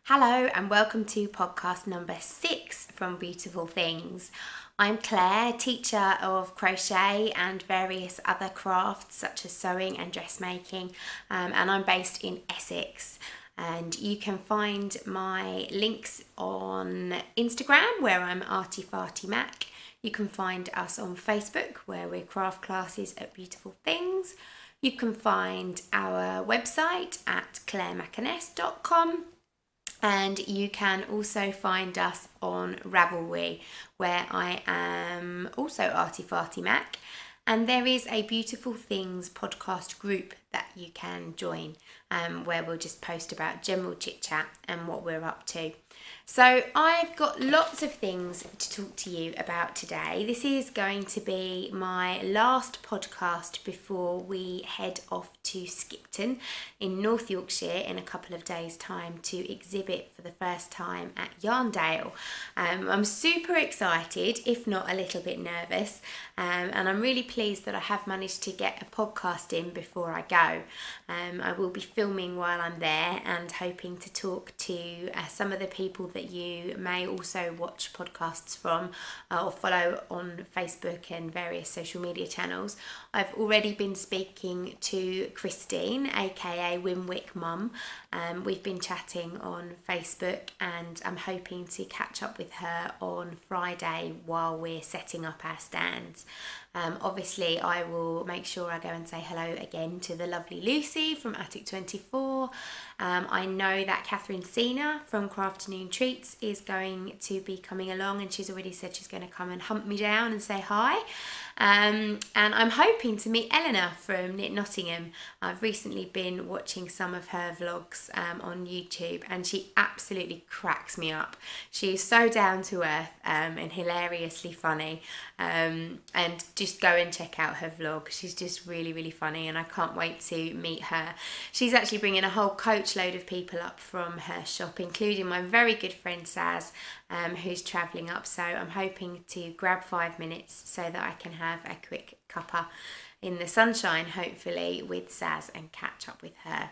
Hello and welcome to podcast number 6 from Beautiful Things. I'm Claire, teacher of crochet and various other crafts such as sewing and dressmaking, and I'm based in Essex. And you can find my links on Instagram where I'm ArtyFartyMac. You can find us on Facebook where we're craft classes at Beautiful Things. You can find our website at clairemacaness.com. And you can also find us on Ravelry, where I am also ArtyFartyMac. And there is a Beautiful Things podcast group that you can join, where we'll just post about general chit chat and what we're up to. So I've got lots of things to talk to you about today. This is going to be my last podcast before we head off to Skipton in North Yorkshire in a couple of days' time to exhibit for the first time at Yarndale. I'm super excited, if not a little bit nervous, and I'm really pleased that I have managed to get a podcast in before I go. I will be filming while I'm there and hoping to talk to some of the people that you may also watch podcasts from or follow on Facebook and various social media channels. I've already been speaking to Christine, aka Wimwick Mum. We've been chatting on Facebook and I'm hoping to catch up with her on Friday while we're setting up our stands. Obviously I will make sure I go and say hello again to the lovely Lucy from Attic 24. I know that Catherine Sena from Crafternoon Treats is going to be coming along, and she's already said she's going to come and hunt me down and say hi. And I'm hoping to meet Eleanor from Knit Nottingham. I've recently been watching some of her vlogs on YouTube and she absolutely cracks me up. She's so down to earth and hilariously funny, and just go and check out her vlog. She's just really funny and I can't wait to meet her. She's actually bringing a whole coach load of people up from her shop, including my very good friend Saz, who's travelling up, so I'm hoping to grab 5 minutes so that I can have a quick cuppa in the sunshine, hopefully, with Saz and catch up with her.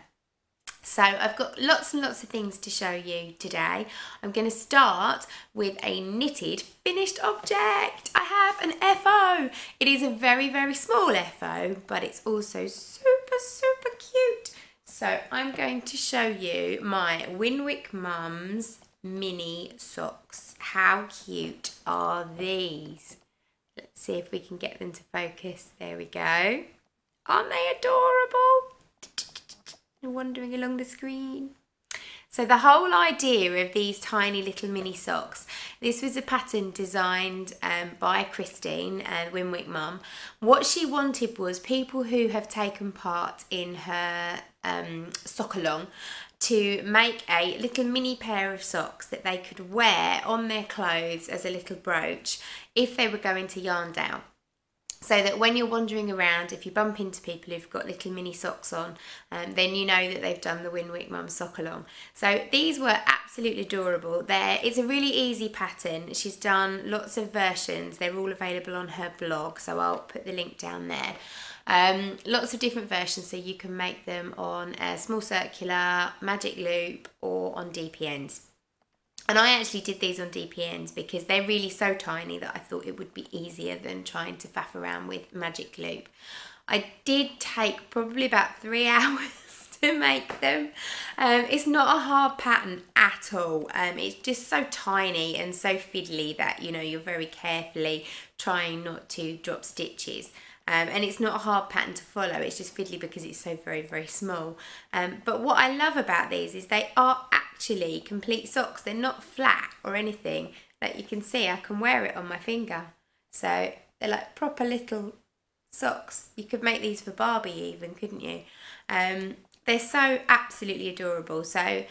So I've got lots and lots of things to show you today. I'm going to start with a knitted finished object. I have an FO. It is a very small FO, but it's also super cute. So I'm going to show you my Wimwick Mum's mini socks. How cute are these? Let's see if we can get them to focus. There we go. Aren't they adorable? Wandering along the screen. So the whole idea of these tiny little mini socks, this was a pattern designed by Christine, Wimwick Mum. What she wanted was people who have taken part in her sock along to make a little mini pair of socks that they could wear on their clothes as a little brooch if they were going to Yarndale. So that when you're wandering around, if you bump into people who've got little mini socks on, then you know that they've done the Wimwick Mum sock along. So these were absolutely adorable. It's a really easy pattern. She's done lots of versions. They're all available on her blog, so I'll put the link down there. Lots of different versions, so you can make them on a small circular, magic loop, or on DPNs. And I actually did these on DPNs because they're really so tiny that I thought it would be easier than trying to faff around with magic loop. I did take probably about 3 hours to make them. It's not a hard pattern at all. It's just so tiny and so fiddly that, you know, you're very carefully trying not to drop stitches. And it's not a hard pattern to follow, it's just fiddly because it's so very small. But what I love about these is they are actually complete socks. They're not flat or anything. Like you can see, I can wear it on my finger. So they're like proper little socks. You could make these for Barbie even, couldn't you? They're so absolutely adorable. So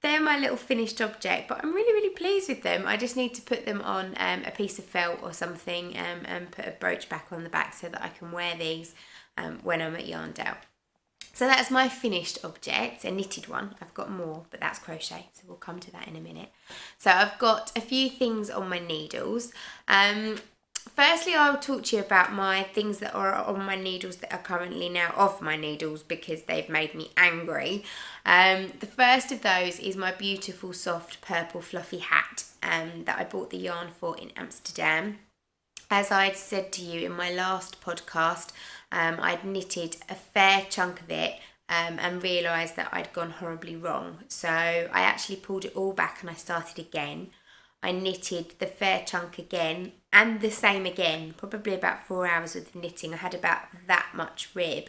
they're my little finished object, but I'm really pleased with them. I just need to put them on a piece of felt or something and put a brooch back on the back so that I can wear these when I'm at Yarndale. So that's my finished object, a knitted one. I've got more, but that's crochet, so we'll come to that in a minute. So I've got a few things on my needles. Firstly, I'll talk to you about my things that are on my needles that are currently now off my needles because they've made me angry. The first of those is my beautiful soft purple fluffy hat that I bought the yarn for in Amsterdam. As I'd said to you in my last podcast, I'd knitted a fair chunk of it and realised that I'd gone horribly wrong. So I actually pulled it all back and I started again. I knitted the fair chunk again and the same again, probably about 4 hours worth of knitting. I had about that much rib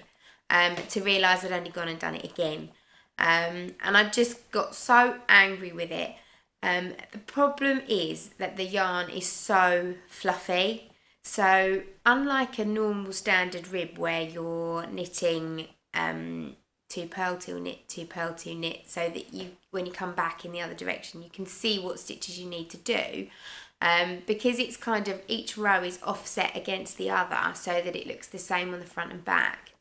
to realise I'd only gone and done it again. And I just got so angry with it. The problem is that the yarn is so fluffy. So unlike a normal standard rib where you're knitting 2 purl 2 knit, 2 purl 2 knit, so that you, when you come back in the other direction, you can see what stitches you need to do. Because it's kind of, each row is offset against the other so that it looks the same on the front and back.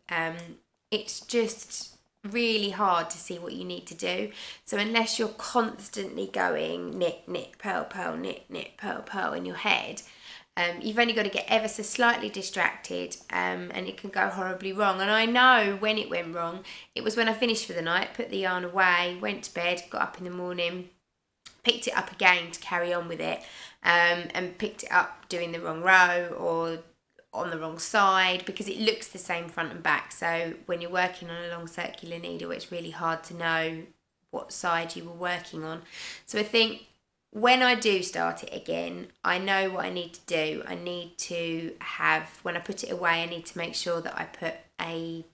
It's just really hard to see what you need to do. So unless you're constantly going knit, knit, purl, purl, knit, knit, purl, purl in your head, you've only got to get ever so slightly distracted and it can go horribly wrong. And I know when it went wrong, it was when I finished for the night, put the yarn away, went to bed, got up in the morning, picked it up again to carry on with it, and picked it up doing the wrong row or on the wrong side because it looks the same front and back. So when you're working on a long circular needle, it's really hard to know what side you were working on. So I think when I do start it again, I know what I need to do. I need to have, when I put it away, I need to make sure that I put a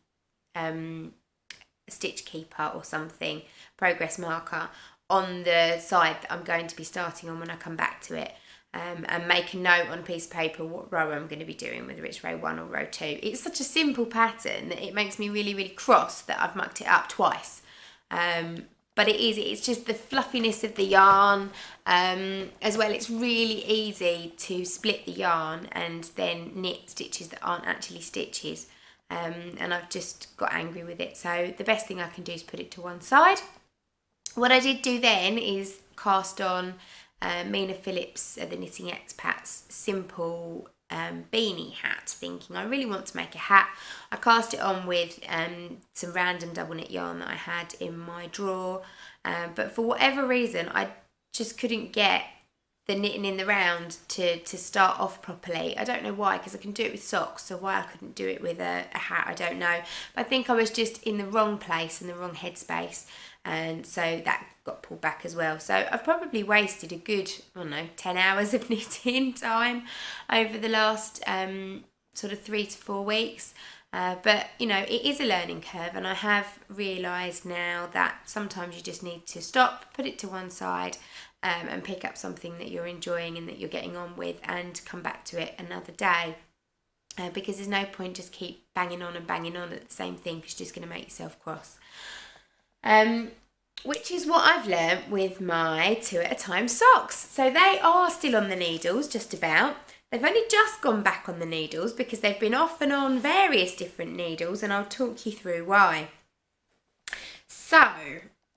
stitch keeper or something, progress marker, on the side that I'm going to be starting on when I come back to it. And make a note on a piece of paper what row I'm going to be doing, whether it's row 1 or row 2. It's such a simple pattern that it makes me really, really cross that I've mucked it up twice. But it's just the fluffiness of the yarn as well. It's really easy to split the yarn and then knit stitches that aren't actually stitches. And I've just got angry with it. So the best thing I can do is put it to one side. What I did do then is cast on Mina Phillips, the Knitting Expat's simple beanie hat, thinking I really want to make a hat. I cast it on with some random double knit yarn that I had in my drawer, but for whatever reason I just couldn't get the knitting in the round to start off properly. I don't know why, because I can do it with socks, so why I couldn't do it with a hat, I don't know. But I think I was just in the wrong place, in the wrong headspace, and so that got pulled back as well. So I've probably wasted a good, I don't know, 10 hours of knitting time over the last sort of 3 to 4 weeks. But, you know, it is a learning curve, and I have realised now that sometimes you just need to stop, put it to one side, and pick up something that you're enjoying and that you're getting on with and come back to it another day. Because there's no point just keep banging on at the same thing, because you're just going to make yourself cross. Which is what I've learnt with my 2 at a time socks. So they are still on the needles, just about. They've only just gone back on the needles because they've been off and on various different needles, and I'll talk you through why. So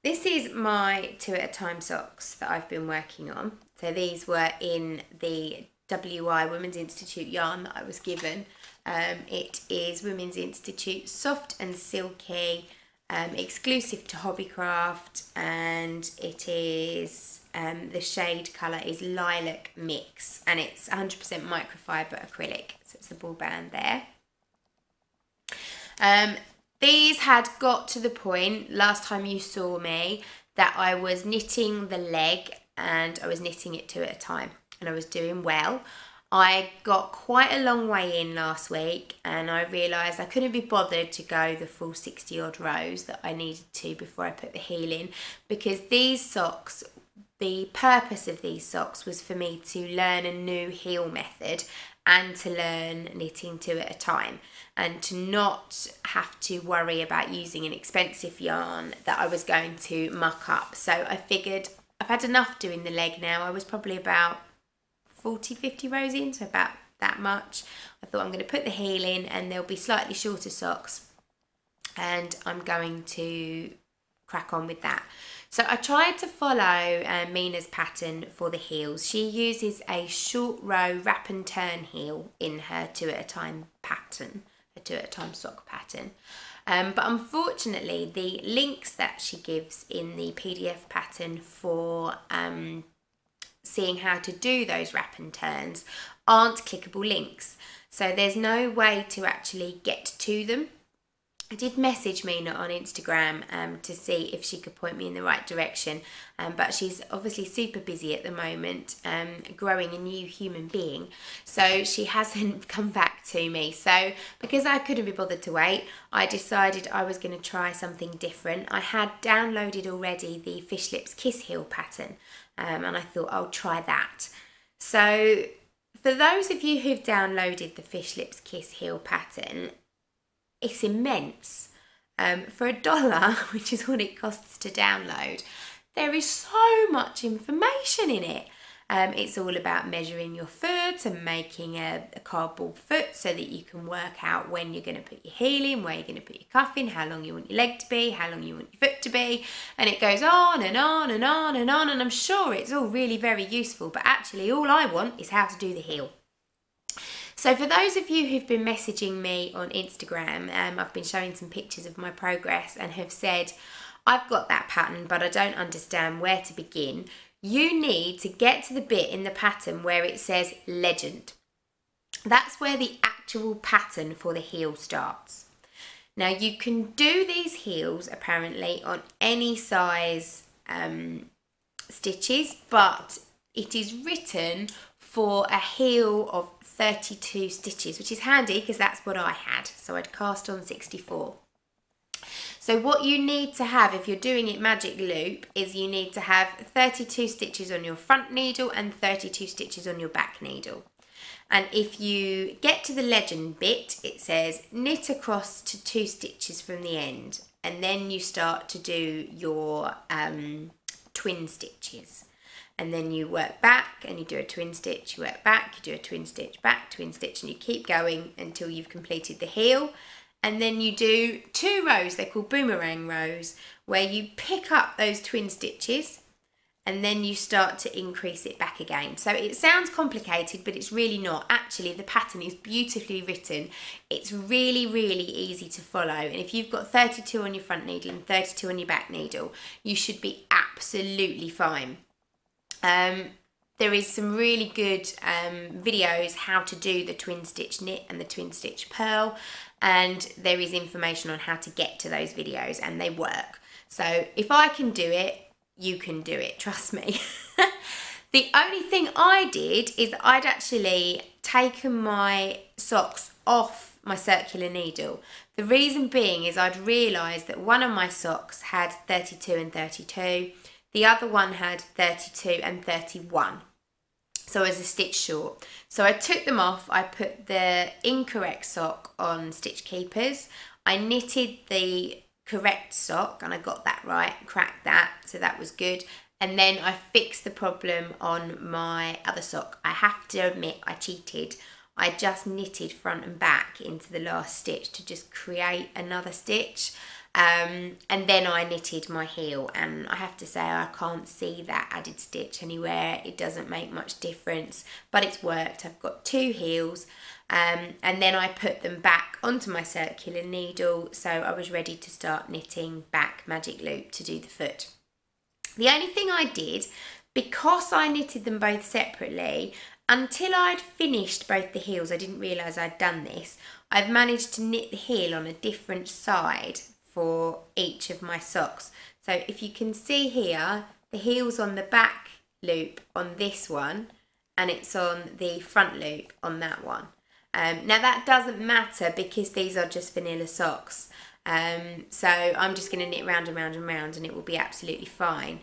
this is my 2 at a time socks that I've been working on. So these were in the WI Women's Institute yarn that I was given. It is Women's Institute Soft and Silky, exclusive to Hobbycraft, and it is the shade colour is Lilac Mix, and it's 100% microfiber acrylic, so it's the ball band there. These had got to the point last time you saw me that I was knitting the leg, and I was knitting it 2 at a time, and I was doing well. I got quite a long way in last week, and I realised I couldn't be bothered to go the full 60 odd rows that I needed to before I put the heel in, because these socks, the purpose of these socks was for me to learn a new heel method and to learn knitting 2 at a time, and to not have to worry about using an expensive yarn that I was going to muck up. So I figured I've had enough doing the leg now. I was probably about 40-50 rows in, so about that much. I thought I'm going to put the heel in, and there'll be slightly shorter socks, and I'm going to crack on with that. So I tried to follow Mina's pattern for the heels. She uses a short row wrap and turn heel in her 2 at a time pattern, her 2 at a time sock pattern. But unfortunately, the links that she gives in the PDF pattern for seeing how to do those wrap and turns aren't clickable links. So there's no way to actually get to them. I did message Mina on Instagram to see if she could point me in the right direction, but she's obviously super busy at the moment growing a new human being, so she hasn't come back to me. So because I couldn't be bothered to wait, I decided I was going to try something different. I had downloaded already the Fish Lips Kiss Heel pattern, and I thought I'll try that. So for those of you who've downloaded the Fish Lips Kiss Heel pattern, it's immense. For $1, which is what it costs to download, there is so much information in it. It's all about measuring your foot and making a cardboard foot so that you can work out when you're going to put your heel in, where you're going to put your cuff in, how long you want your leg to be, how long you want your foot to be, and it goes on and on and on and on, and I'm sure it's all really very useful, but actually all I want is how to do the heel. So for those of you who've been messaging me on Instagram, I've been showing some pictures of my progress and have said, I've got that pattern, but I don't understand where to begin. You need to get to the bit in the pattern where it says legend. That's where the actual pattern for the heel starts. Now you can do these heels apparently on any size stitches, but it is written for a heel of 32 stitches, which is handy because that's what I had. So I'd cast on 64. So what you need to have if you're doing it magic loop is you need to have 32 stitches on your front needle and 32 stitches on your back needle. And if you get to the legend bit, it says knit across to 2 stitches from the end, and then you start to do your twin stitches. And then you work back and you do a twin stitch, you work back, you do a twin stitch, back, twin stitch, and you keep going until you've completed the heel. And then you do 2 rows, they're called Boomerang Rows, where you pick up those twin stitches and then you start to increase it back again. So it sounds complicated, but it's really not. Actually, the pattern is beautifully written. It's really, really easy to follow. And if you've got 32 on your front needle and 32 on your back needle, you should be absolutely fine. There is some really good videos how to do the twin stitch knit and the twin stitch purl, and there is information on how to get to those videos, and they work. So if I can do it, you can do it, trust me. The only thing I did is that I'd actually taken my socks off my circular needle. The reason being is I'd realised that one of my socks had 32 and 32. The other one had 32 and 31, so I was a stitch short. So I took them off, I put the incorrect sock on Stitch Keepers, I knitted the correct sock and I got that right, cracked that, so that was good. And then I fixed the problem on my other sock. I have to admit I cheated. I just knitted front and back into the last stitch to just create another stitch. And then I knitted my heel, and I have to say I can't see that added stitch anywhere. It doesn't make much difference, but it's worked. I've got 2 heels, and then I put them back onto my circular needle, so I was ready to start knitting back magic loop to do the foot. The only thing I did, because I knitted them both separately, until I'd finished both the heels, I didn't realise I'd done this, I've managed to knit the heel on a different side for each of my socks. So if you can see here, the heel's on the back loop on this one, and it's on the front loop on that one. Now that doesn't matter because these are just vanilla socks. So I'm just going to knit round and round and round, and it will be absolutely fine.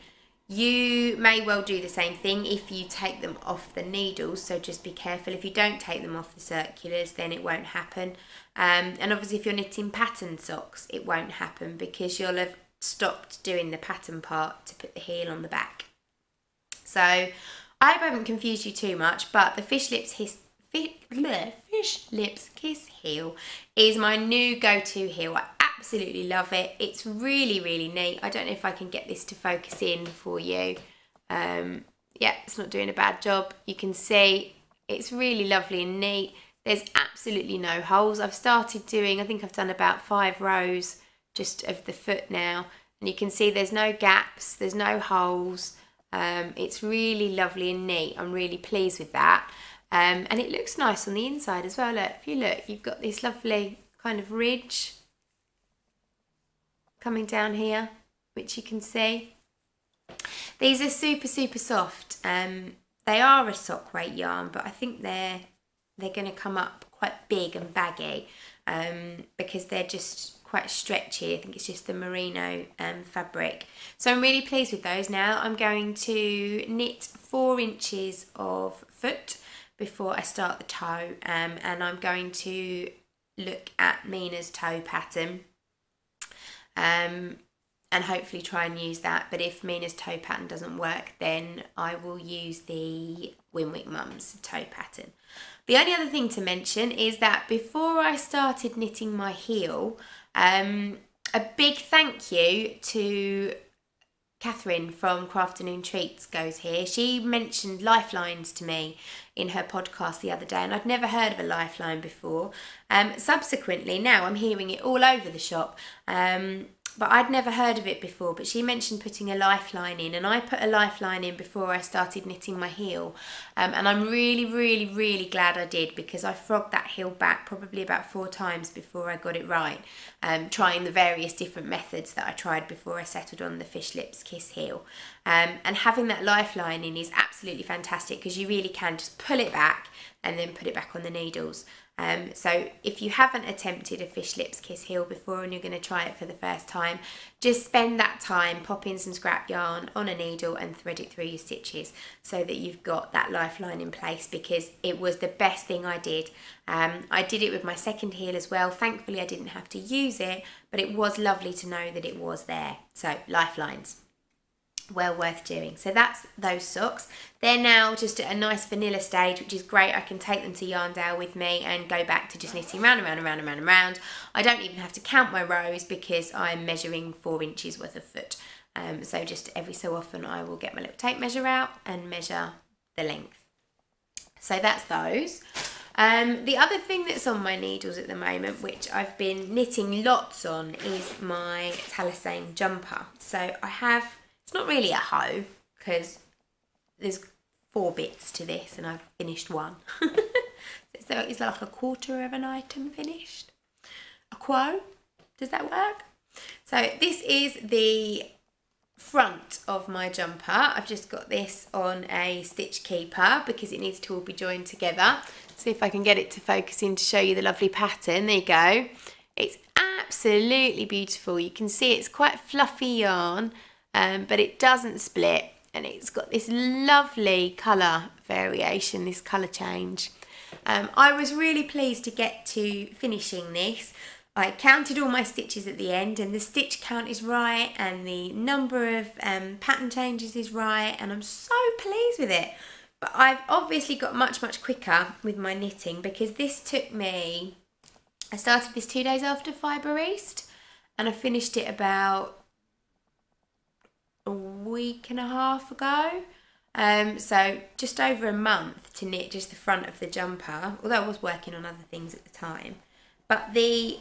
You may well do the same thing if you take them off the needles, so just be careful. If you don't take them off the circulars, then it won't happen. And obviously if you're knitting pattern socks, it won't happen because you'll have stopped doing the pattern part to put the heel on the back. So I hope I haven't confused you too much, but the Fish Lips Kiss heel is my new go-to heel. I absolutely love it. It's really, really neat. I don't know if I can get this to focus in for you. Yeah, it's not doing a bad job. You can see it's really lovely and neat. There's absolutely no holes. I've started doing, I think I've done about 5 rows just of the foot now. And you can see there's no gaps, there's no holes. It's really lovely and neat. I'm really pleased with that. And it looks nice on the inside as well. Look, if you look, you've got this lovely kind of ridge coming down here, which you can see. These are super, super soft. They are a sock weight yarn, but I think they're going to come up quite big and baggy because they're just quite stretchy. I think it's just the merino fabric. So I'm really pleased with those now. I'm going to knit 4 inches of foot before I start the toe, and I'm going to look at Mina's toe pattern and hopefully try and use that. But if Mina's toe pattern doesn't work, then I will use the Winwick Mum's toe pattern. The only other thing to mention is that before I started knitting my heel, a big thank you to Catherine from Crafternoon Treats goes here. She mentioned lifelines to me in her podcast the other day, and I'd never heard of a lifeline before. Subsequently, now I'm hearing it all over the shop, but I'd never heard of it before. But she mentioned putting a lifeline in, and I put a lifeline in before I started knitting my heel, and I'm really, really, really glad I did, because I frogged that heel back probably about 4 times before I got it right, trying the various different methods that I tried before I settled on the Fish Lips Kiss heel. And having that lifeline in is absolutely fantastic, because you really can just pull it back and then put it back on the needles. So if you haven't attempted a Fish Lips Kiss heel before and you're going to try it for the first time, just spend that time, pop in some scrap yarn on a needle and thread it through your stitches so that you've got that lifeline in place, because it was the best thing I did. I did it with my second heel as well. Thankfully I didn't have to use it, but it was lovely to know that it was there. So lifelines, well worth doing. So that's those socks. They're now just at a nice vanilla stage, which is great. I can take them to Yarndale with me and go back to just knitting round and round and round and round and round. I don't even have to count my rows because I'm measuring 4 inches worth of foot. So just every so often I will get my little tape measure out and measure the length. So that's those. The other thing that's on my needles at the moment, which I've been knitting lots on, is my Talisane jumper. So I have, it's not really a hoe because there's 4 bits to this and I've finished 1. So it's like a quarter of an item finished. A quo, does that work? So this is the front of my jumper. I've just got this on a stitch keeper because it needs to all be joined together. See if I can get it to focus in to show you the lovely pattern. There you go. It's absolutely beautiful. You can see it's quite fluffy yarn, but it doesn't split, and it's got this lovely colour variation, this colour change. I was really pleased to get to finishing this. I counted all my stitches at the end, and the stitch count is right and the number of pattern changes is right, and I'm so pleased with it. But I've obviously got much quicker with my knitting because this took me, I started this 2 days after Fibre East and I finished it about a week and a half ago. So just over a month to knit just the front of the jumper, although I was working on other things at the time. But the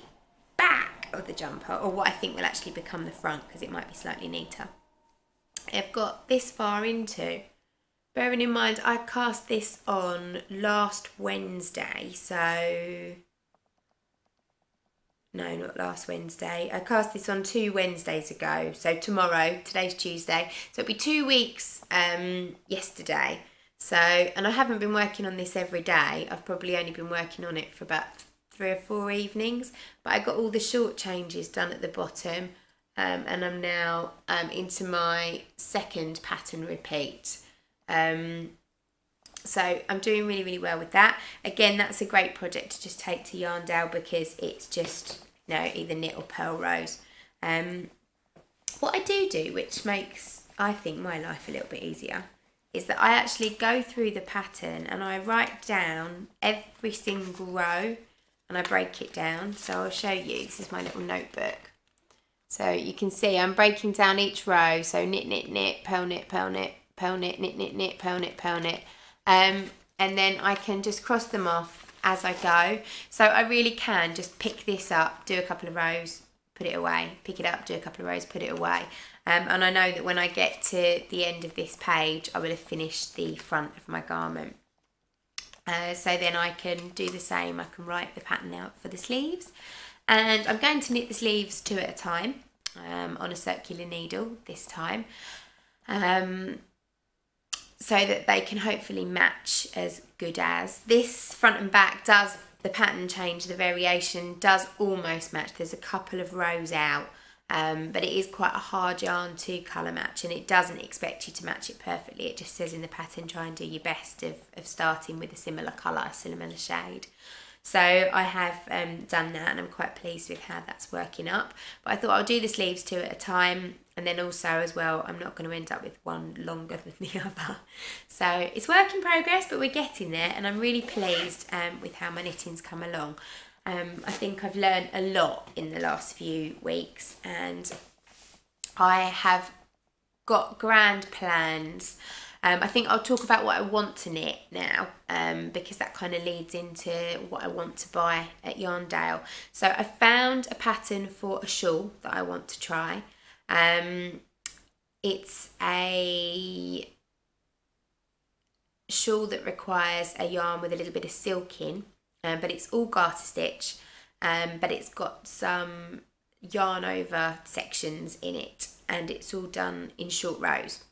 back of the jumper, or what I think will actually become the front because it might be slightly neater, I've got this far into. Bearing in mind I cast this on last Wednesday, so no, not last Wednesday. I cast this on 2 Wednesdays ago, so tomorrow, today's Tuesday, so it'll be 2 weeks yesterday. So, and I haven't been working on this every day. I've probably only been working on it for about 3 or 4 evenings, but I got all the short changes done at the bottom, and I'm now into my second pattern repeat. So I'm doing really well with that. Again, that's a great project to just take to Yarndale because it's just, you know, either knit or purl rows. What I do, which makes, I think, my life a little bit easier, is that I actually go through the pattern and I write down every single row and I break it down. So I'll show you, this is my little notebook. So you can see I'm breaking down each row. So knit, knit, knit, purl knit, purl knit, purl knit, knit, knit, knit, purl knit, purl knit. And then I can just cross them off as I go. So I really can just pick this up, do a couple of rows, put it away, pick it up, do a couple of rows, put it away. And I know that when I get to the end of this page, I will have finished the front of my garment. So then I can do the same. I can write the pattern out for the sleeves. And I'm going to knit the sleeves 2 at a time on a circular needle this time, so that they can hopefully match as good as. This front and back does, the pattern change, the variation does almost match. There's a couple of rows out, but it is quite a hard yarn to colour match, and it doesn't expect you to match it perfectly. It just says in the pattern, try and do your best of starting with a similar colour, a similar shade. So I have done that, and I'm quite pleased with how that's working up. But I thought I'll do the sleeves 2 at a time, and then also as well, I'm not going to end up with one longer than the other. So it's work in progress, but we're getting there, and I'm really pleased with how my knitting's come along. I think I've learned a lot in the last few weeks, and I have got grand plans. I think I'll talk about what I want to knit now, because that kind of leads into what I want to buy at Yarndale. So I found a pattern for a shawl that I want to try. It's a shawl that requires a yarn with a little bit of silk in, but it's all garter stitch, but it's got some yarn over sections in it, and it's all done in short rows.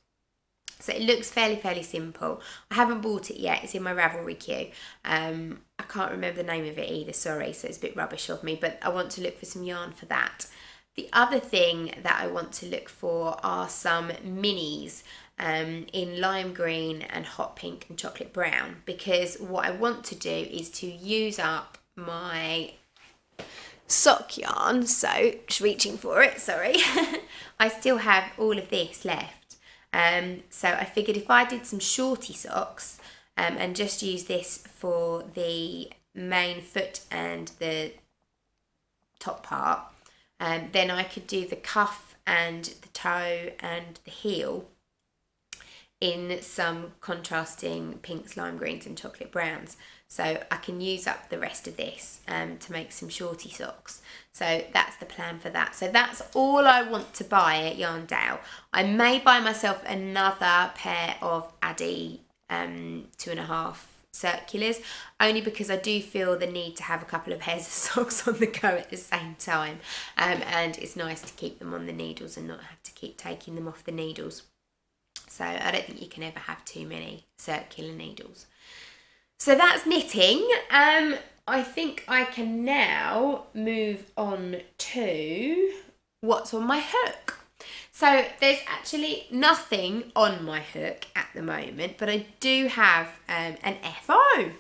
So it looks fairly simple. I haven't bought it yet. It's in my Ravelry queue. I can't remember the name of it either, sorry, so it's a bit rubbish of me, but I want to look for some yarn for that. The other thing that I want to look for are some minis in lime green and hot pink and chocolate brown, because what I want to do is to use up my sock yarn. So just reaching for it, sorry. I still have all of this left. So I figured if I did some shorty socks and just use this for the main foot and the top part, then I could do the cuff and the toe and the heel in some contrasting pinks, lime greens and chocolate browns. So I can use up the rest of this to make some shorty socks. So that's the plan for that. So that's all I want to buy at Yarndale. I may buy myself another pair of Addy 2.5 circulars, only because I do feel the need to have a couple of pairs of socks on the go at the same time. And it's nice to keep them on the needles and not have to keep taking them off the needles. So I don't think you can ever have too many circular needles. So that's knitting. I think I can now move on to what's on my hook. So there's actually nothing on my hook at the moment, but I do have an FO.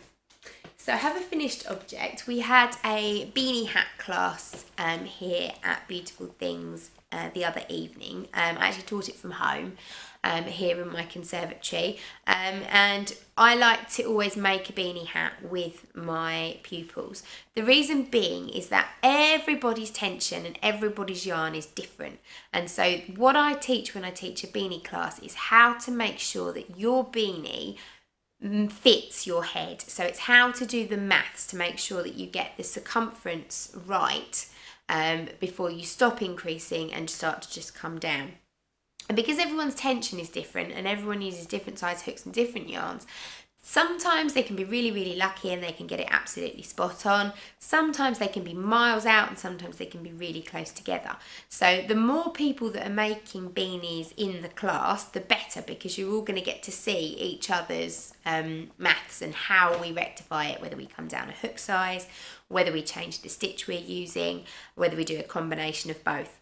So I have a finished object. We had a Beanie Hat class here at Beautiful Things the other evening. I actually taught it from home here in my conservatory, and I like to always make a beanie hat with my pupils. The reason being is that everybody's tension and everybody's yarn is different, and so what I teach when I teach a beanie class is how to make sure that your beanie fits your head. So it's how to do the maths to make sure that you get the circumference right before you stop increasing and start to just come down. And because everyone's tension is different and everyone uses different size hooks and different yarns, sometimes they can be really lucky and they can get it absolutely spot on. Sometimes they can be miles out and sometimes they can be really close together. So the more people that are making beanies in the class, the better, because you're all going to get to see each other's maths and how we rectify it, whether we come down a hook size, whether we change the stitch we're using, whether we do a combination of both.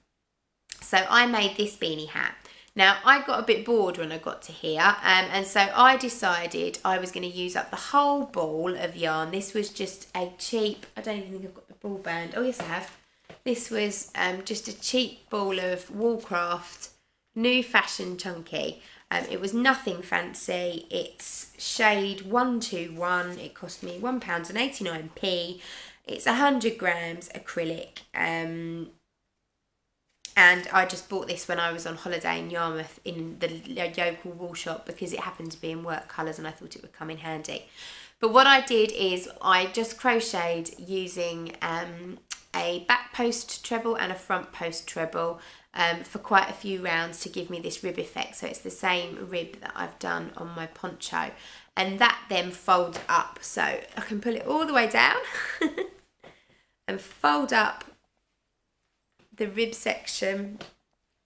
So I made this beanie hat. Now, I got a bit bored when I got to here, and so I decided I was going to use up the whole ball of yarn. This was just a cheap, I don't even think I've got the ball band. Oh, yes, I have. This was just a cheap ball of Woolcraft, new fashion chunky. It was nothing fancy. It's shade 121. It cost me £1.89. It's 100 grams acrylic. And I just bought this when I was on holiday in Yarmouth in the local wool shop because it happened to be in work colours and I thought it would come in handy. But what I did is I just crocheted using a back post treble and a front post treble for quite a few rounds to give me this rib effect. So it's the same rib that I've done on my poncho. And that then folds up. So I can pull it all the way down and fold up the rib section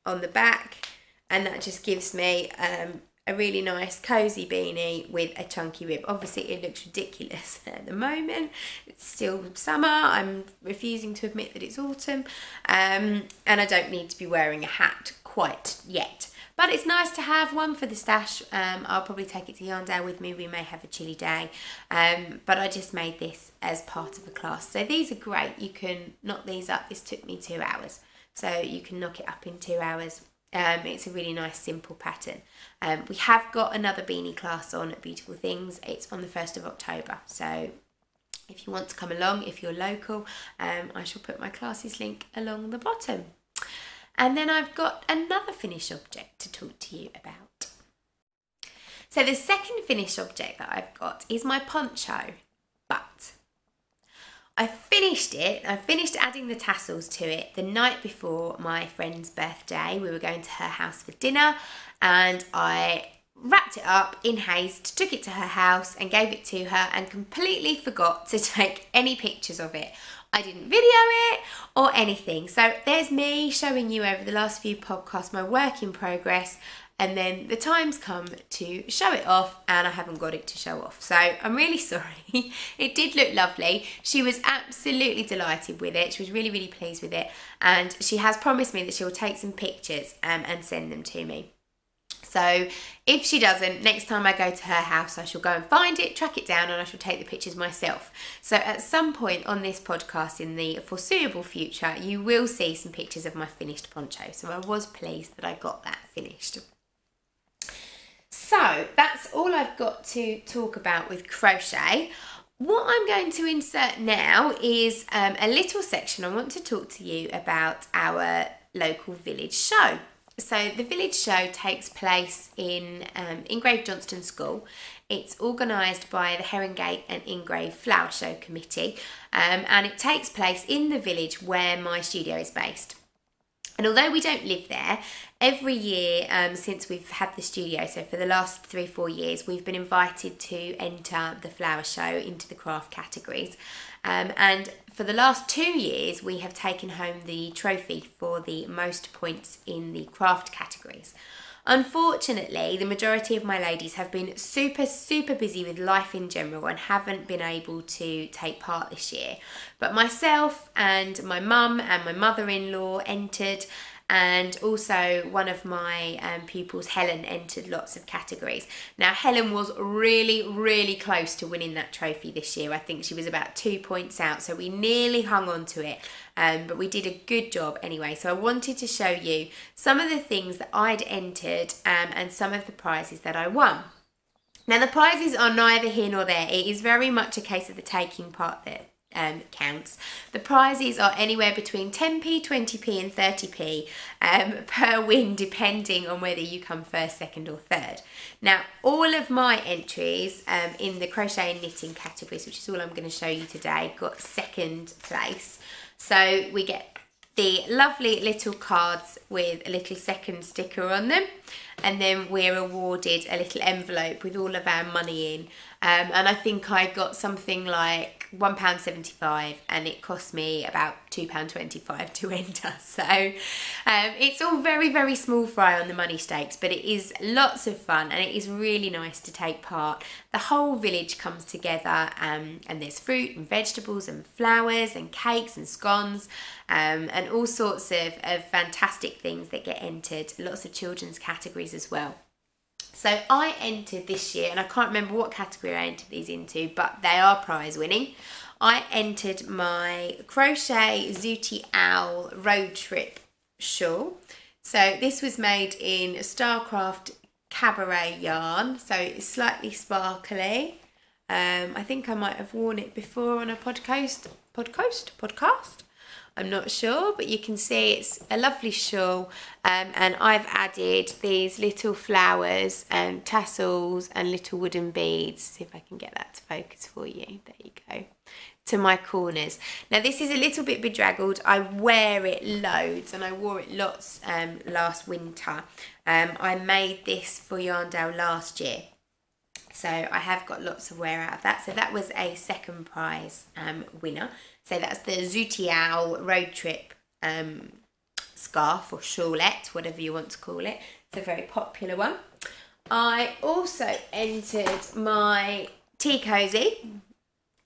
on the back, and that just gives me a really nice cozy beanie with a chunky rib. Obviously it looks ridiculous at the moment, it's still summer, I'm refusing to admit that it's autumn, and I don't need to be wearing a hat quite yet. But it's nice to have one for the stash. I'll probably take it to Yarndale with me. We may have a chilly day. But I just made this as part of a class. So these are great. You can knock these up. This took me 2 hours. So you can knock it up in 2 hours. It's a really nice, simple pattern. We have got another beanie class on at Beautiful Things. It's on the 1st of October. So if you want to come along, if you're local, I shall put my classes link along the bottom. And then I've got another finished object to talk to you about. So the second finished object that I've got is my poncho, but I finished it. I finished adding the tassels to it the night before my friend's birthday. We were going to her house for dinner and I wrapped it up in haste, took it to her house and gave it to her and completely forgot to take any pictures of it. I didn't video it or anything. So there's me showing you over the last few podcasts my work in progress, and then the time's come to show it off and I haven't got it to show off. So I'm really sorry. It did look lovely. She was absolutely delighted with it. She was really, really pleased with it. And she has promised me that she will take some pictures and send them to me. So if she doesn't, next time I go to her house, I shall go and find it, track it down, and I shall take the pictures myself. So at some point on this podcast in the foreseeable future, you will see some pictures of my finished poncho. So I was pleased that I got that finished. So that's all I've got to talk about with crochet. What I'm going to insert now is a little section. I want to talk to you about our local village show. So the village show takes place in Ingrave Johnston School. It's organised by the Herringate and Ingrave Flower Show Committee, and it takes place in the village where my studio is based. And although we don't live there, every year since we've had the studio, so for the last 3-4 years, we've been invited to enter the flower show into the craft categories. And for the last 2 years, we have taken home the trophy for the most points in the craft categories. Unfortunately, the majority of my ladies have been super, super busy with life in general and haven't been able to take part this year. But myself and my mum and my mother-in-law entered, and also one of my pupils, Helen, entered lots of categories. Now, Helen was really, really close to winning that trophy this year. I think she was about 2 points out, so we nearly hung on to it, but we did a good job anyway. So I wanted to show you some of the things that I'd entered and some of the prizes that I won. Now, the prizes are neither here nor there. It is very much a case of the taking part that counts. The prizes are anywhere between 10p, 20p and 30p per win, depending on whether you come first, second or third. Now, all of my entries in the crochet and knitting categories, which is all I'm going to show you today, got second place. So we get the lovely little cards with a little second sticker on them, and then we're awarded a little envelope with all of our money in, and I think I got something like £1.75 and it cost me about £2.25 to enter. So it's all very, very small fry on the money stakes, but it is lots of fun and it is really nice to take part. The whole village comes together and there's fruit and vegetables and flowers and cakes and scones and all sorts of fantastic things that get entered, lots of children's categories as well. So I entered this year, and I can't remember what category I entered these into, but they are prize winning. I entered my crochet Zooty Owl road trip shawl. So this was made in Starcraft Cabaret yarn, so it's slightly sparkly. I think I might have worn it before on a podcast. I'm not sure, but you can see it's a lovely shawl, and I've added these little flowers and tassels and little wooden beads. See if I can get that to focus for you. There you go. To my corners. Now this is a little bit bedraggled. I wear it loads, and I wore it lots last winter. I made this for Yarndale last year, so I have got lots of wear out of that. So that was a second prize winner. So that's the Zutiao road trip scarf or shawlette, whatever you want to call it. It's a very popular one. I also entered my tea cosy.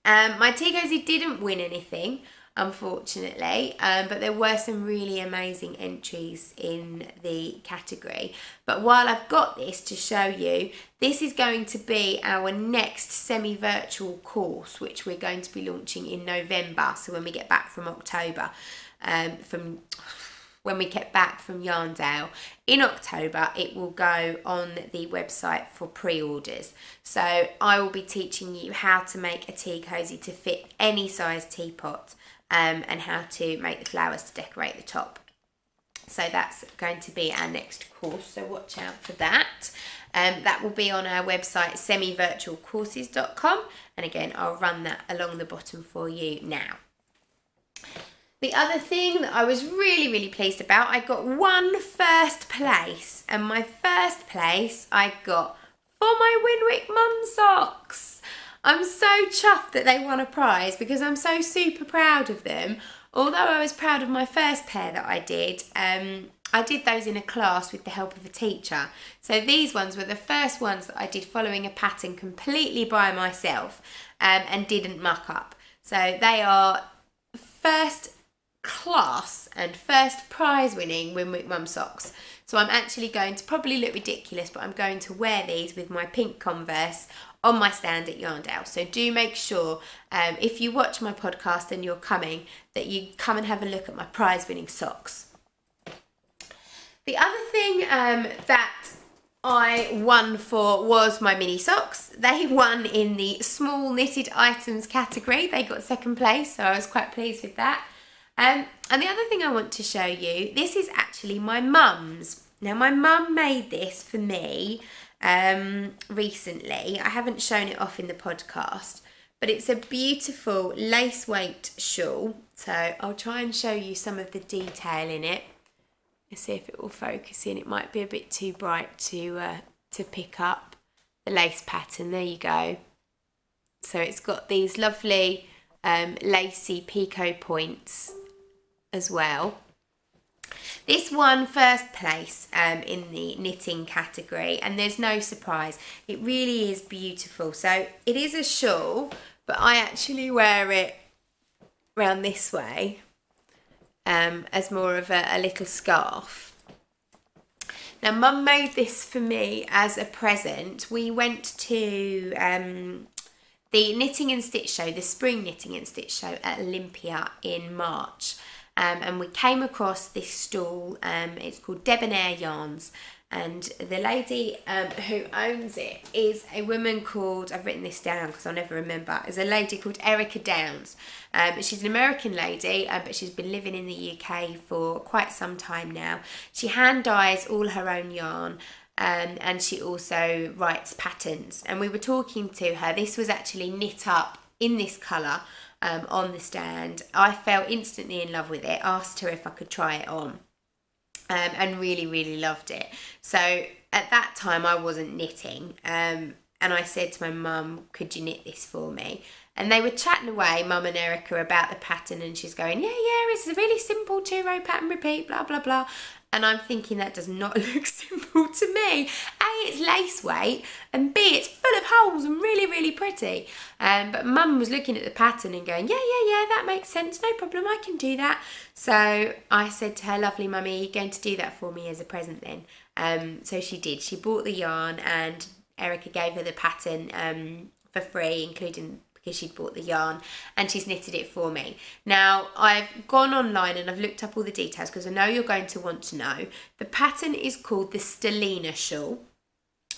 My tea cosy didn't win anything, unfortunately, but there were some really amazing entries in the category. But while I've got this to show you, this is going to be our next semi-virtual course, which we're going to be launching in November. So when we get back from October, when we get back from Yarndale in October, it will go on the website for pre-orders. So I will be teaching you how to make a tea cosy to fit any size teapot, and how to make the flowers to decorate the top. So that's going to be our next course, so watch out for that. That will be on our website, semivirtualcourses.com, and again, I'll run that along the bottom for you now. The other thing that I was really pleased about, I got one first place, and my first place I got for my Winwick mum socks. I'm so chuffed that they won a prize because I'm so super proud of them. Although I was proud of my first pair that I did those in a class with the help of a teacher. So these ones were the first ones that I did following a pattern completely by myself, and didn't muck up. So they are first class and first prize winning Winwick mum socks. So I'm actually going to probably look ridiculous, but I'm going to wear these with my pink Converse on my stand at Yarndale. So do make sure, if you watch my podcast and you're coming, that you come and have a look at my prize winning socks. The other thing that I won for was my mini socks. They won in the small knitted items category. They got second place, so I was quite pleased with that. And the other thing I want to show you, this is actually my mum's. Now my mum made this for me recently. I haven't shown it off in the podcast, but it's a beautiful lace weight shawl. So I'll try and show you some of the detail in it. Let's see if it will focus in. It might be a bit too bright to pick up the lace pattern. There you go. So it's got these lovely lacy picot points as well. This won first place in the knitting category, and there's no surprise. It really is beautiful. So it is a shawl, but I actually wear it round this way as more of a little scarf. Now Mum made this for me as a present. We went to the Knitting and Stitch Show, the Spring Knitting and Stitch Show at Olympia in March. And we came across this stall, it's called Debonair Yarns, and the lady who owns it is a woman called, I've written this down because I'll never remember, is a lady called Erica Downs. She's an American lady, but she's been living in the UK for quite some time now. She hand dyes all her own yarn, and she also writes patterns. And we were talking to her, this was actually knit up in this colour, on the stand. I fell instantly in love with it, asked her if I could try it on, and really loved it. So at that time I wasn't knitting, and I said to my mum, could you knit this for me? And they were chatting away, Mum and Erica, about the pattern, and she's going, yeah, it's a really simple 2-row pattern repeat, blah blah blah. And I'm thinking, that does not look simple to me. A, it's lace weight, and B, it's full of holes and really pretty. But Mum was looking at the pattern and going, yeah, that makes sense, no problem, I can do that. So I said to her, lovely mummy, are you going to do that for me as a present then? So she did. She bought the yarn, and Erica gave her the pattern for free, including because she'd bought the yarn, and she's knitted it for me. Now, I've gone online and I've looked up all the details because I know you're going to want to know. The pattern is called the Stellina shawl.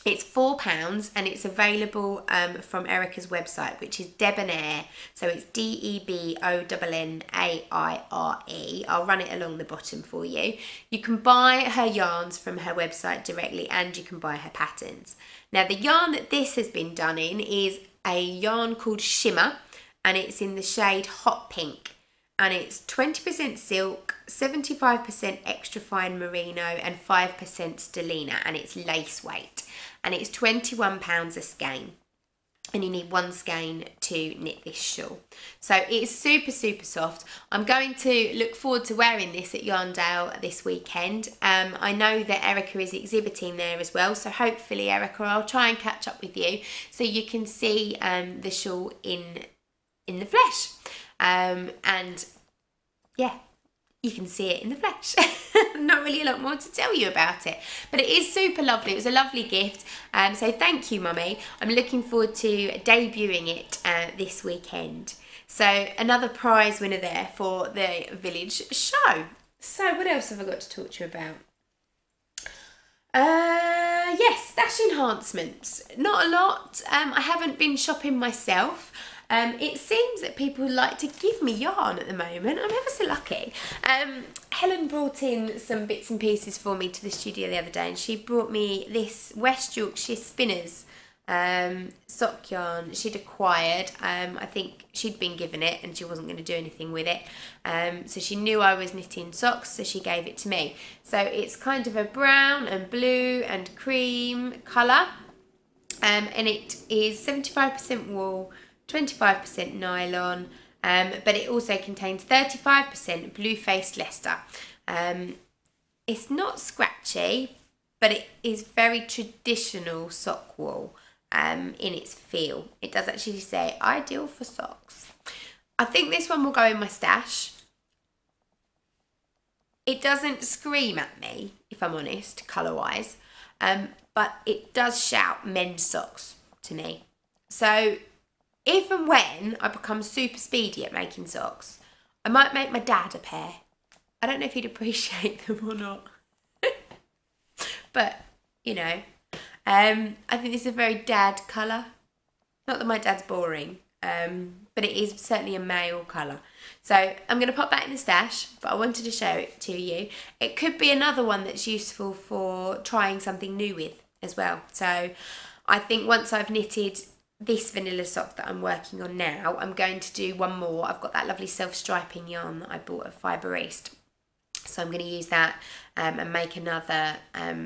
It's £4 and it's available from Erica's website, which is Debonaire. So it's DEBONNAIRE. I'll run it along the bottom for you. You can buy her yarns from her website directly, and you can buy her patterns. Now the yarn that this has been done in is a yarn called Shimmer, and it's in the shade Hot Pink. And it's 20% silk, 75% extra fine merino and 5% stellina, and it's lace weight. And it's £21 a skein. And you need 1 skein to knit this shawl. So it's super, super soft. I'm going to look forward to wearing this at Yarndale this weekend. I know that Erica is exhibiting there as well. So hopefully, Erica, I'll try and catch up with you so you can see the shawl in the flesh. And yeah, you can see it in the flesh. Not really a lot more to tell you about it, but it is super lovely. It was a lovely gift, so thank you, Mummy. I'm looking forward to debuting it this weekend. So another prize winner there for the village show. So what else have I got to talk to you about? Yes, stash enhancements. Not a lot. I haven't been shopping myself. It seems that people like to give me yarn at the moment. I'm ever so lucky. Helen brought in some bits and pieces for me to the studio the other day, and she brought me this West Yorkshire Spinners sock yarn she'd acquired. I think she'd been given it and she wasn't going to do anything with it. So she knew I was knitting socks, so she gave it to me. So it's kind of a brown and blue and cream colour, and it is 75% wool, 25% nylon, but it also contains 35% blue-faced Leicester. It's not scratchy, but it is very traditional sock wool in its feel. It does actually say ideal for socks. I think this one will go in my stash. It doesn't scream at me, if I'm honest, colour-wise, but it does shout men's socks to me. So if and when I become super speedy at making socks, I might make my dad a pair. I don't know if he'd appreciate them or not. But, you know, I think this is a very dad colour. Not that my dad's boring, but it is certainly a male colour. So I'm going to pop that in the stash, but I wanted to show it to you. It could be another one that's useful for trying something new with as well. So I think once I've knitted this vanilla sock that I'm working on now, I'm going to do one more. I've got that lovely self-striping yarn that I bought at Fibre East. So I'm going to use that and make another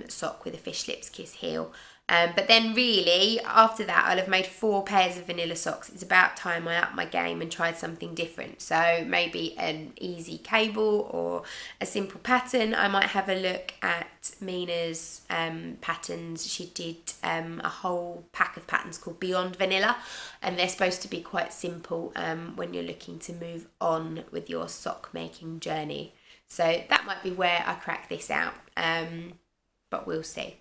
sock with a fish lips kiss heel. But then really, after that, I'll have made 4 pairs of vanilla socks. It's about time I upped my game and tried something different. So maybe an easy cable or a simple pattern. I might have a look at Mina's patterns. She did a whole pack of patterns called Beyond Vanilla, and they're supposed to be quite simple when you're looking to move on with your sock making journey. So that might be where I crack this out, but we'll see.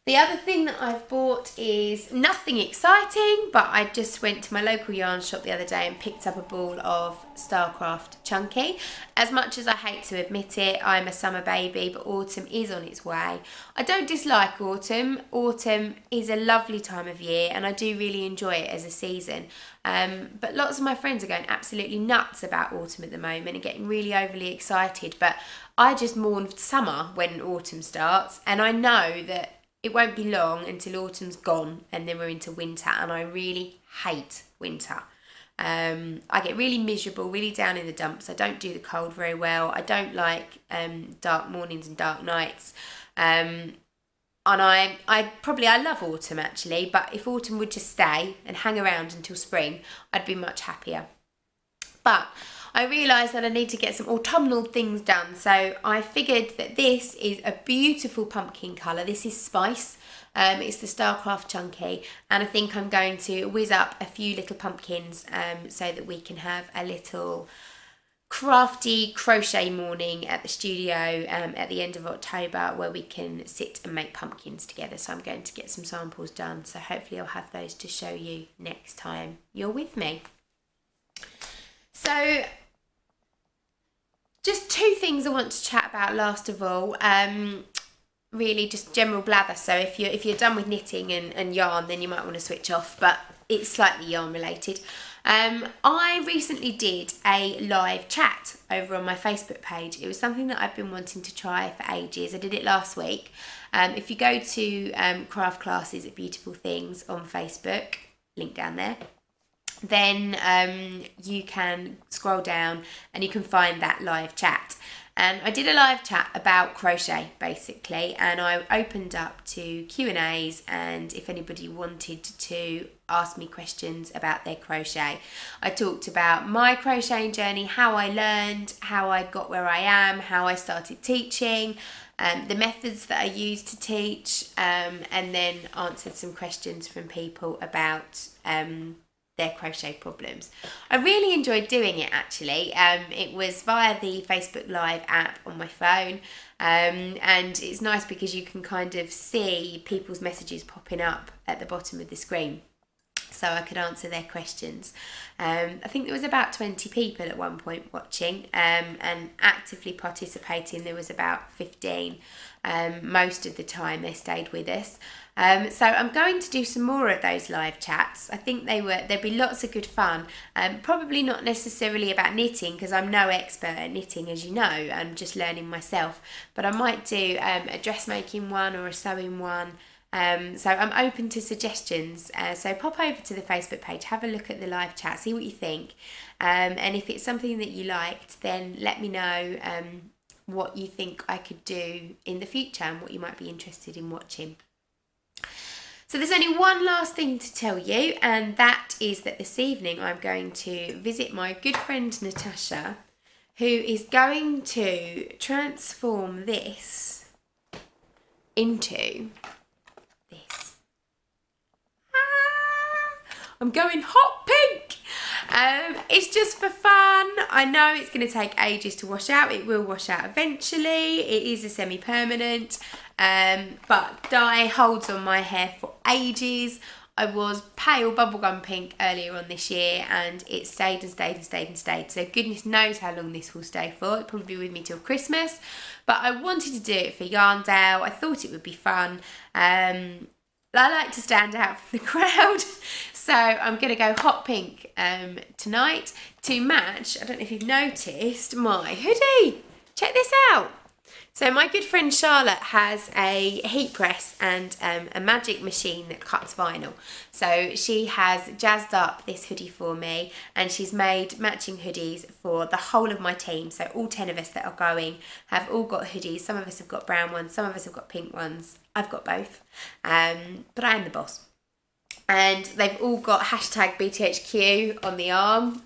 The other thing that I've bought is nothing exciting, but I just went to my local yarn shop the other day and picked up a ball of Starcraft Chunky. As much as I hate to admit it, I'm a summer baby, but autumn is on its way. I don't dislike autumn. Autumn is a lovely time of year and I do really enjoy it as a season. But lots of my friends are going absolutely nuts about autumn at the moment and getting really overly excited. But I just mourn summer when autumn starts, and I know that it won't be long until autumn's gone and then we're into winter, and I really hate winter. I get really miserable, really down in the dumps. I don't do the cold very well. I don't like dark mornings and dark nights. And I love autumn actually, but if autumn would just stay and hang around until spring, I'd be much happier. But I realised that I need to get some autumnal things done, so I figured that this is a beautiful pumpkin colour. This is Spice. It's the Starcraft Chunky, and I think I'm going to whiz up a few little pumpkins so that we can have a little crafty crochet morning at the studio at the end of October, where we can sit and make pumpkins together. So I'm going to get some samples done, so hopefully I'll have those to show you next time you're with me. So just 2 things I want to chat about last of all. really just general blather. So if you're done with knitting and yarn, then you might want to switch off, but it's slightly yarn related. I recently did a live chat over on my Facebook page. It was something that I've been wanting to try for ages. I did it last week. If you go to craft classes at Beautiful Things on Facebook, link down there, then you can scroll down and you can find that live chat. And I did a live chat about crochet basically, and I opened up to Q&As, and if anybody wanted to ask me questions about their crochet. I talked about my crocheting journey, how I learned, how I got where I am, how I started teaching, the methods that I use to teach, and then answered some questions from people about their crochet problems. I really enjoyed doing it actually. It was via the Facebook Live app on my phone, and it's nice because you can kind of see people's messages popping up at the bottom of the screen, so I could answer their questions. I think there was about 20 people at one point watching, and actively participating there was about 15. Most of the time they stayed with us. So I'm going to do some more of those live chats. I think there'd be lots of good fun. Probably not necessarily about knitting, because I'm no expert at knitting, as you know. I'm just learning myself. But I might do a dressmaking one or a sewing one. So I'm open to suggestions. So pop over to the Facebook page, have a look at the live chat, see what you think. And if it's something that you liked, then let me know what you think I could do in the future and what you might be interested in watching. So there's only one last thing to tell you, and that is that this evening I'm going to visit my good friend Natasha, who is going to transform this into this. I'm going hot pink! It's just for fun. I know it's going to take ages to wash out. It will wash out eventually. It is a semi-permanent, but dye holds on my hair for ages. I was pale bubblegum pink earlier on this year, and it stayed and stayed and stayed and stayed. So goodness knows how long this will stay for. It'll probably be with me till Christmas. But I wanted to do it for Yarndale. I thought it would be fun. I like to stand out from the crowd. So I'm going to go hot pink tonight to match, I don't know if you've noticed, my hoodie. Check this out. So my good friend Charlotte has a heat press and a magic machine that cuts vinyl. So she has jazzed up this hoodie for me, and she's made matching hoodies for the whole of my team. So all 10 of us that are going have all got hoodies. Some of us have got brown ones, some of us have got pink ones. I've got both, but I am the boss. And they've all got hashtag BTHQ on the arm.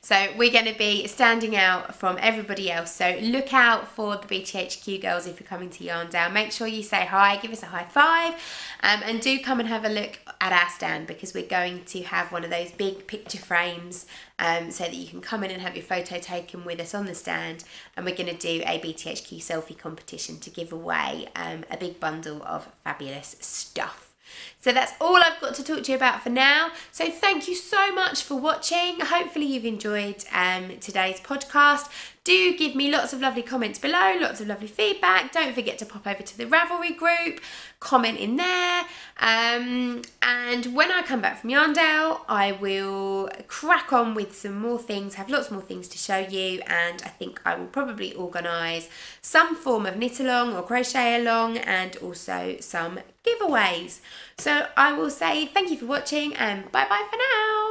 So we're going to be standing out from everybody else. So look out for the BTHQ girls if you're coming to Yarndale. Make sure you say hi, give us a high five, and do come and have a look at our stand, because we're going to have one of those big picture frames so that you can come in and have your photo taken with us on the stand. And we're going to do a BTHQ selfie competition to give away a big bundle of fabulous stuff. So that's all I've got to talk to you about for now. So thank you so much for watching. Hopefully you've enjoyed today's podcast. Do give me lots of lovely comments below, lots of lovely feedback. Don't forget to pop over to the Ravelry group, comment in there. And when I come back from Yarndale, I will crack on with some more things, have lots more things to show you, and I think I will probably organise some form of knit along or crochet along, and also some giveaways. So I will say thank you for watching, and bye bye for now.